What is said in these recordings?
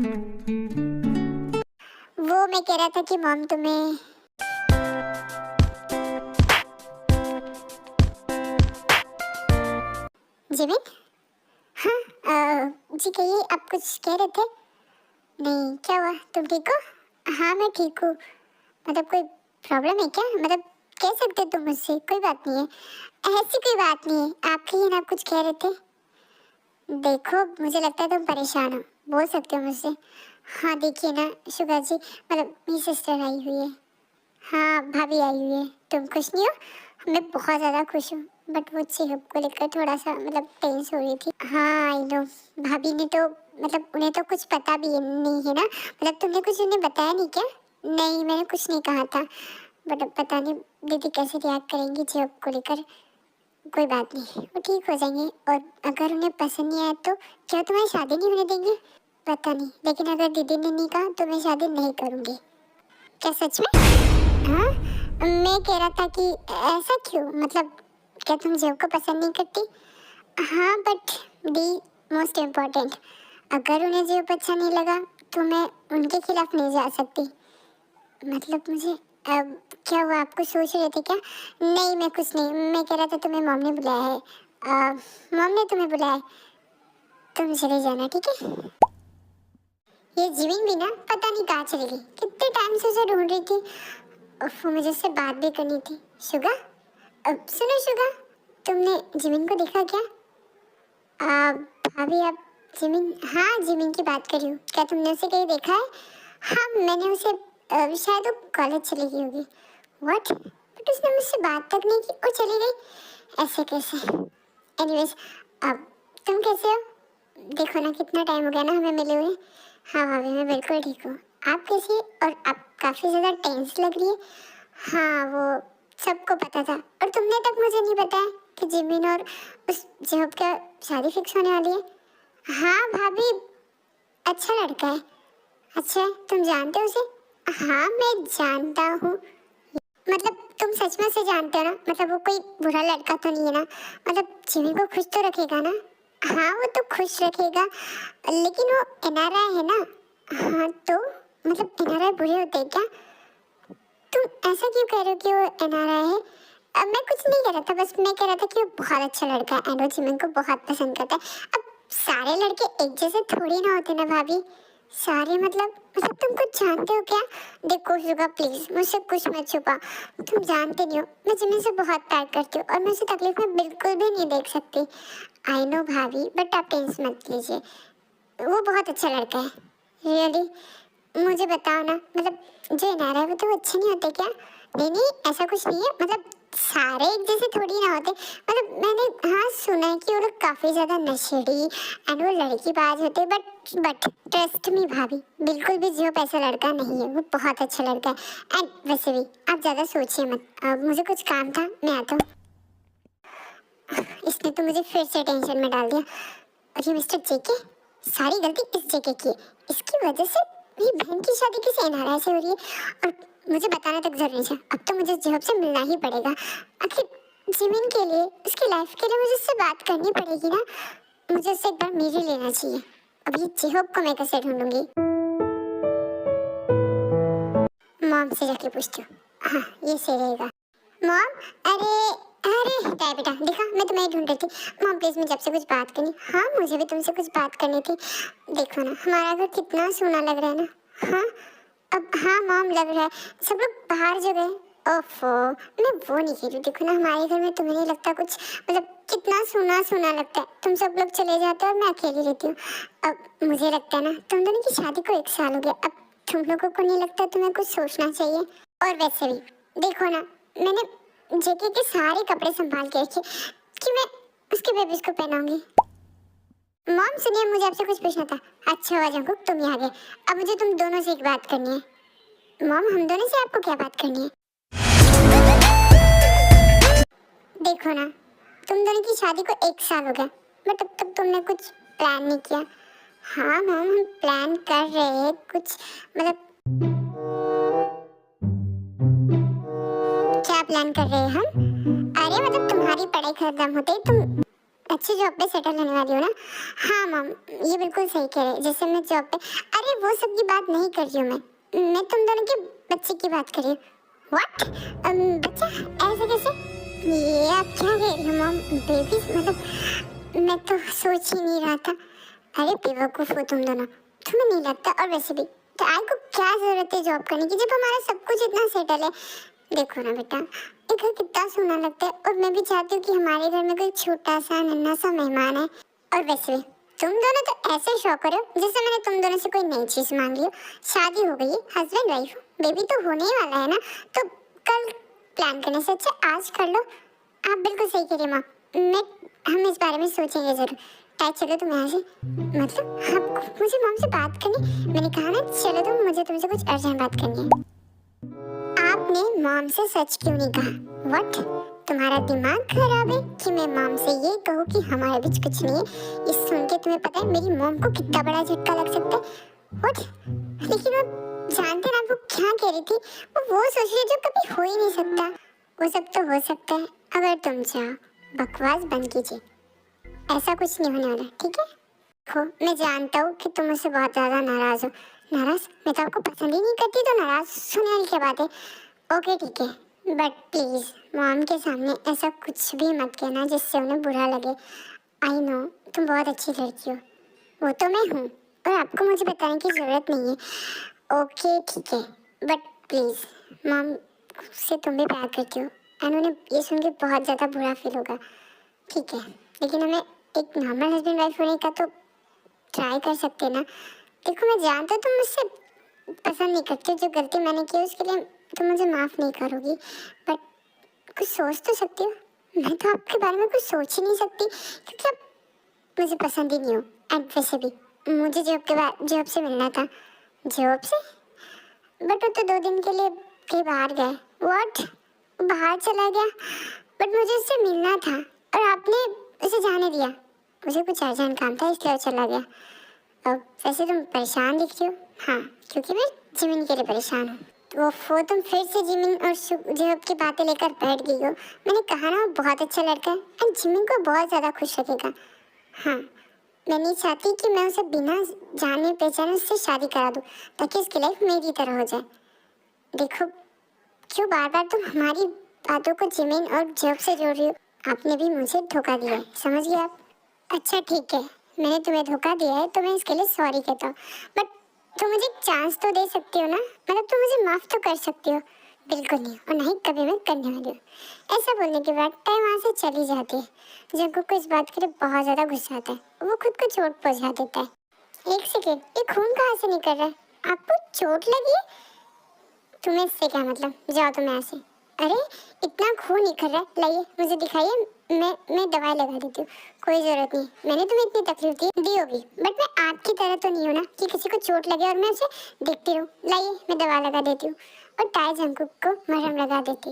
वो मैं कह रहा था कि मॉम तुम्हें जिमिन। हाँ जी कहिए, आप कुछ कह रहे थे। नहीं, क्या हुआ, तुम ठीक हो? हाँ मैं ठीक हूँ। मतलब कोई प्रॉब्लम है क्या? मतलब कह सकते हो तुम मुझसे, कोई बात नहीं है, ऐसी कोई बात नहीं है। आप कहिए ना, आप कुछ कह रहे थे। देखो मुझे लगता है तुम परेशान हो, बोल सकते हो मुझसे। हाँ देखिए ना शुगा जी, मतलब मेरी सिस्टर आई हुई है। हाँ भाभी आई हुई है। तुम खुश नहीं हो? मैं बहुत ज़्यादा खुश हूँ, बट वो चेहब को लेकर थोड़ा सा मतलब टेंस हो रही थी। हाँ आई नो। भाभी ने तो मतलब उन्हें तो कुछ पता भी नहीं है ना। मतलब तुमने कुछ उन्हें बताया नहीं क्या? नहीं मैंने कुछ नहीं कहा था, बट अब पता नहीं दीदी कैसे रिएक्ट करेंगी चेहब को लेकर। कोई बात नहीं, वो ठीक हो जाएंगे। और अगर उन्हें पसंद नहीं आया तो क्या तुम्हारी शादी नहीं होने देंगे? पता नहीं, लेकिन अगर दीदी ने नहीं कहा तो मैं शादी नहीं करूँगी। क्या सच में? हाँ मैं कह रहा था कि ऐसा क्यों, मतलब क्या तुम जेब को पसंद नहीं करती? हाँ बट दी मोस्ट इम्पोर्टेंट, अगर उन्हें जेब अच्छा नहीं लगा तो मैं उनके खिलाफ नहीं जा सकती। मतलब मुझे अब क्या हुआ, आप कुछ सोच रहे थे क्या? नहीं मैं कुछ नहीं, मैं कह रहा था तुम्हें मॉम ने बुलाया है। मॉम ने तुम्हें बुलाया है, तुम चले जाना ठीक है। ये जिमिन भी ना पता नहीं कहाँ चली गई, कितने टाइम से उसे ढूंढ रही थी। उफ, मुझे उससे बात भी करनी थी। शुगा, अब सुनो शुगा, तुमने जिमिन को देखा क्या? भाभी आप जिमिन, हाँ जिमिन की बात कर रही हूँ, क्या तुमने उसे कहीं देखा है? हाँ मैंने उसे शायद वो कॉलेज चली गई होगी। व्हाट, बट उसने मुझसे बात तक नहीं की, वो चली गई ऐसे कैसे? एनीवेज, अब तुम कैसे हो? देखो ना कितना टाइम हो गया ना हमें मिले हुए। हाँ भाभी मैं बिल्कुल ठीक हूँ, आप कैसी हैं? और आप काफ़ी ज़्यादा टेंस लग रही है। हाँ वो सबको पता था, और तुमने तक मुझे नहीं बताया कि जिमिन और उस जॉब का शादी फिक्स होने वाली है। हाँ भाभी, अच्छा लड़का है। अच्छा तुम जानते हो उसे? हाँ मैं जानता हूँ। मतलब तुम सच में से जानते हो ना? मतलब वो कोई बुरा लड़का तो नहीं है ना? मतलब जिमी को खुश तो रखेगा ना? हाँ वो तो खुश रखेगा, लेकिन वो एनआरआई है ना। हाँ तो मतलब एनआरआई बुरे होते हैं क्या? तुम ऐसा क्यों कह रहे हो कि वो एनआरआई है? अब मैं कुछ नहीं कह रहा था, बस मैं कह रहा था कि वो बहुत अच्छा लड़का है एंड वो जिमिन को बहुत पसंद करता है। अब सारे लड़के एक जैसे थोड़ी ना होते ना भाभी। सारे मतलब तुम कुछ जानते हो क्या? देखो शुगा प्लीज मुझसे कुछ मत छुपा, तुम जानते नहीं हो मैं जिमिन से बहुत प्यार करती हूँ और मैं उसे तकलीफ में बिल्कुल भी नहीं देख सकती। आई नो भाभी, बट आप टेंशन मत लीजिए, वो बहुत अच्छा लड़का है। रियली? मुझे बताओ ना, मतलब जो एनआरआई है वो तो अच्छे नहीं होते क्या? नहीं नहीं ऐसा कुछ नहीं है, मतलब सारे एक जैसे थोड़ी ना होते। मतलब मैंने हाँ सुना है कि वो लोग काफ़ी ज़्यादा नशेड़ी एंड वो लड़कीबाज होते, बट ट्रस्ट मी भाभी, बिल्कुल भी जो पैसा लड़का नहीं है, वो बहुत अच्छा लड़का है। एंड वैसे भी आप ज़्यादा सोचिए मत, मुझे कुछ काम था, मैं आता हूँ। इसने तो मुझे फिर से टेंशन में डाल दिया। और ये मिस्टर जेके, सारी गलती इस जेके की है, इसकी वजह से मेरी बहन की शादी किसी एनआरआई से हो रही है और मुझे बताना तक जरूरी है। अब तो मुझे जेहब से मिलना ही पड़ेगा, आखिर जिमिन के लिए, उसकी लाइफ के लिए मुझे उससे बात करनी पड़ेगी ना। मुझे उससे एक बार मिल ही लेना चाहिए। अब ये जेहब को मैं कैसे ढूंढूंगी? मॉम से जाके पूछती हूँ, हाँ ये सही रहेगा। मॉम, अरे अरे क्या है बेटा, देखा मैं तुम्हें ढूंढ रही थी। मॉम प्लीज मुझे आपसे कुछ बात करनी। हाँ मुझे भी तुमसे कुछ बात करनी थी। देखो ना हमारा घर कितना सोना लग रहा है ना। हाँ अब हाँ मॉम लग रहा है, सब लोग बाहर जो गए। ओफो, मैं वो नहीं कह रही, देखो ना हमारे घर में तुम्हें नहीं लगता कुछ, मतलब कितना सोना सोना लगता है, तुम सब लोग चले जाते हो और मैं अकेली रहती हूँ। अब मुझे लगता है ना तुम दोनों की शादी को 1 साल हो गया, अब तुम लोगों को नहीं लगता तुम्हें कुछ सोचना चाहिए? और वैसे भी देखो ना, मैंने जेके के सारे कपड़े संभाल के रखे कि मैं उसके बेबीज को पहनाऊंगी। मॉम सुनिए, मुझे आपसे कुछ पूछना था। अच्छा हुआ जंकुक तुम यहाँ आ गए, अब मुझे तुम दोनों से एक बात करनी है। मॉम हम दोनों से आपको क्या बात करनी है? देखो ना तुम दोनों की शादी को 1 साल हो गया, बट अब तक तुमने कुछ प्लान नहीं किया। हाँ मॉम हम प्लान कर रहे हैं कुछ, मतलब क्या प्लान कर रहे हैं हम? अरे मतलब तुम्हारी पढ़ाई खत्म होते ही तुम अच्छी जॉब पे सेटल होने वाली हो ना। हाँ मॉम ये बिल्कुल सही कह रहे हैं, जैसे मैं जॉब पे, अरे अरे वो सब की बात नहीं कर रही हूँ मैं तुम दोनों के बच्चे की बात कर रही हूँ। व्हाट? बच्चा? ऐसे कैसे? ये आप क्या कह रही हो मॉम? बेबी मतलब मैं तो सोच ही नहीं रहा था। अरे बेवकूफ हो तुम दोनों, तुम्हें नहीं लगता? और वैसे भी तो आई को क्या जरूरत है जॉब करने की जब हमारा सब कुछ इतना सेटल है। देखो ना बेटा, ये घर कितना सोना लगता है और मैं भी चाहती हूँ कि हमारे घर में कोई छोटा सा नन्हा सा मेहमान है। और वैसे भी तुम दोनों तो ऐसे शौक हो रहे हो जैसे मैंने तुम दोनों से कोई नई चीज मांगी हो। शादी हो गई है, हस्बैंड वाइफ हो, बेबी तो होने ही वाला है ना, तो कल प्लान करने से अच्छा आज कर लो। आप बिल्कुल सही कह रही माँ, मैं हम इस बारे में सोचेंगे जरूर। टाइट चलो तुम यहाँ से। मतलब आपको मुझे मॉम से बात करनी? मैंने कहा ना चलो तुम, मुझे तुमसे कुछ अर्जेंट बात करनी है। आपने मॉम से सच क्यों नहीं कहा? व्हाट? तुम्हारा दिमाग खराब है कि मैं मॉम से ये कहूँ कि हमारे बीच कुछ नहीं है? ये सुन के तुम्हें पता है मेरी मॉम को कितना बड़ा झटका लग सकता है? व्हाट? लेकिन वो जानते ना वो क्या कह रही थी? वो सोच रही है जो कभी हो ही नहीं सकता। वो सब तो हो सकता है अगर तुम चाहो। बकवास बंद कीजिए, ऐसा कुछ नहीं होने वाला, ठीक है? देखो मैं जानता हूँ कि तुम मुझसे बहुत ज़्यादा नाराज़ हो। नाराज़? मैं तो आपको पसंद ही नहीं करती, तो नाराज़ सुनने वाली क्या बात है? ओके ठीक है, बट प्लीज़ मॉम के सामने ऐसा कुछ भी मत कहना जिससे उन्हें बुरा लगे। आई नो तुम बहुत अच्छी लड़की हो, वो तो मैं हूँ, और आपको मुझे बताने की ज़रूरत नहीं है। ओके ठीक है, बट प्लीज़ मॉम से तुम भी प्यार करती हो एंड उन्हें ये सुन के बहुत ज़्यादा बुरा फील होगा, ठीक है? लेकिन हमें एक नॉर्मल हस्बैंड वाइफ होने का तो ट्राई कर सकते हैं ना। देखो मैं जानता हूँ तुम मुझसे पसंद नहीं करती, जो गलती मैंने की उसके लिए तुम मुझे माफ़ नहीं करोगी, बट कुछ सोच तो सकती हो। मैं तो आपके बारे में कुछ सोच ही नहीं सकती क्योंकि आप मुझे पसंद ही नहीं हो। एंड वैसे भी मुझे जॉब से मिलना था। जॉब से? बट वो तो 2 दिन के लिए कहीं बाहर गए। व्हाट? बाहर चला गया? बट मुझे उससे मिलना था और आपने उसे जाने दिया। मुझे कुछ अर्जेंट काम था इसलिए वो चला गया। अब वैसे तुम परेशान दिख रही हो। हाँ, क्योंकि मैं जिमिन के लिए परेशान हूँ। वो तुम फिर से जिमिन और जॉब की बातें लेकर बैठ गई हो। मैंने कहा ना वो बहुत अच्छा लड़का है और जिमिन को बहुत ज़्यादा खुश रखेगा। हाँ, मैं नहीं चाहती कि मैं उसे बिना जाने पहचाने उससे शादी करा दूँ ताकि उसकी लाइफ मेरी तरह हो जाए। देखो क्यों बार बार तुम हमारी बातों को जिमिन और जॉब से जोड़ रही हो? आपने भी मुझे धोखा दिया है, समझ गए आप? अच्छा ठीक है, मैंने तुम्हें धोखा दिया है तो मैं इसके लिए सॉरी कहता हूँ, बट तुम मुझे एक चांस तो दे सकती हो ना? मतलब तुम मुझे माफ़ तो कर सकती हो। बिल्कुल नहीं, और नहीं कभी मैं करने वाली हूँ। ऐसा बोलने के बाद टाइम वहाँ से चली जाती है। जब को इस बात के लिए बहुत ज़्यादा गुस्सा आता है, वो खुद को चोट पहुँचा देता है। एक सेकेंड, ये खून कहाँ से निकल रहा है? आपको चोट लगी है? तुम्हें इससे क्या मतलब? जाओ तुम यहाँ से। अरे इतना खून निकल रहा है, लाइए मुझे दिखाइए, मैं दवाई लगा देती हूँ। कोई ज़रूरत नहीं, मैंने तुम्हें इतनी तकलीफ दी होगी, बट मैं आपकी तरह तो नहीं हूँ ना कि किसी को चोट लगे और मैं उसे देखती रहूँ। लाइए मैं दवा लगा देती हूँ और ताई जंकुक को मरहम लगा देती।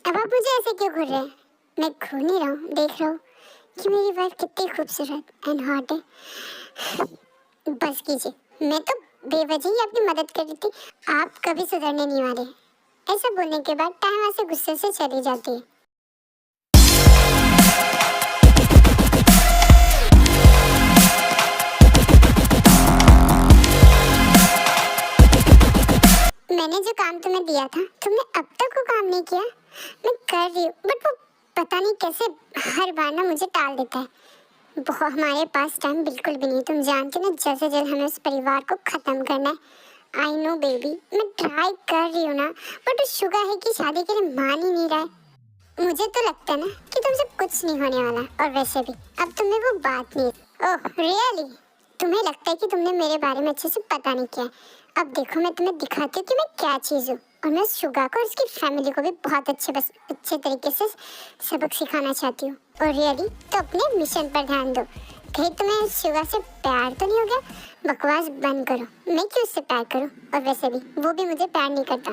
अब आप मुझे ऐसे क्यों घूर रहे हैं? मैं घूर नहीं रहा हूँ, देख रहा हूँ कि मेरी वाइफ कितनी खूबसूरत एंड हॉट है। बस कीजिए, मैं तो बेवजह ही आपकी मदद कर रही थी, आप कभी सुधरने नहीं वाले। ऐसा बोलने के बाद टाइम वहाँ से गुस्से से चली जाती है। मैंने जो काम तुम्हें दिया था तुमने अब तक वो काम नहीं किया। मैं कर रही हूँ बट वो पता नहीं कैसे हर बार ना मुझे टाल देता है। हमारे पास टाइम बिल्कुल भी नहीं, तुम जानते ना, जल्द से जल्द हमें उस परिवार को ख़त्म करना है। आई नो बेबी, मैं ट्राई कर रही हूँ ना, बट उस शुगर है कि शादी के लिए मान ही नहीं रहा है। मुझे तो लगता है ना कि तुमसे कुछ नहीं होने वाला, और वैसे भी अब तुम्हें वो बात नहीं। Oh really? तुम्हें लगता है कि तुमने मेरे बारे में अच्छे से पता नहीं किया है। अब देखो मैं तुम्हें दिखाती हूँ कि मैं क्या चीज़ हूँ, और मैं शुगा को और उसकी फैमिली को भी बहुत अच्छे तरीके से सबक सिखाना चाहती हूँ। और रियली तो अपने मिशन पर ध्यान दो। कहीं तुम्हें शुगा से प्यार तो नहीं हो गया? बकवास बंद करो, मैं क्यों उससे प्यार करूँ? और वैसे भी वो भी मुझे प्यार नहीं करता।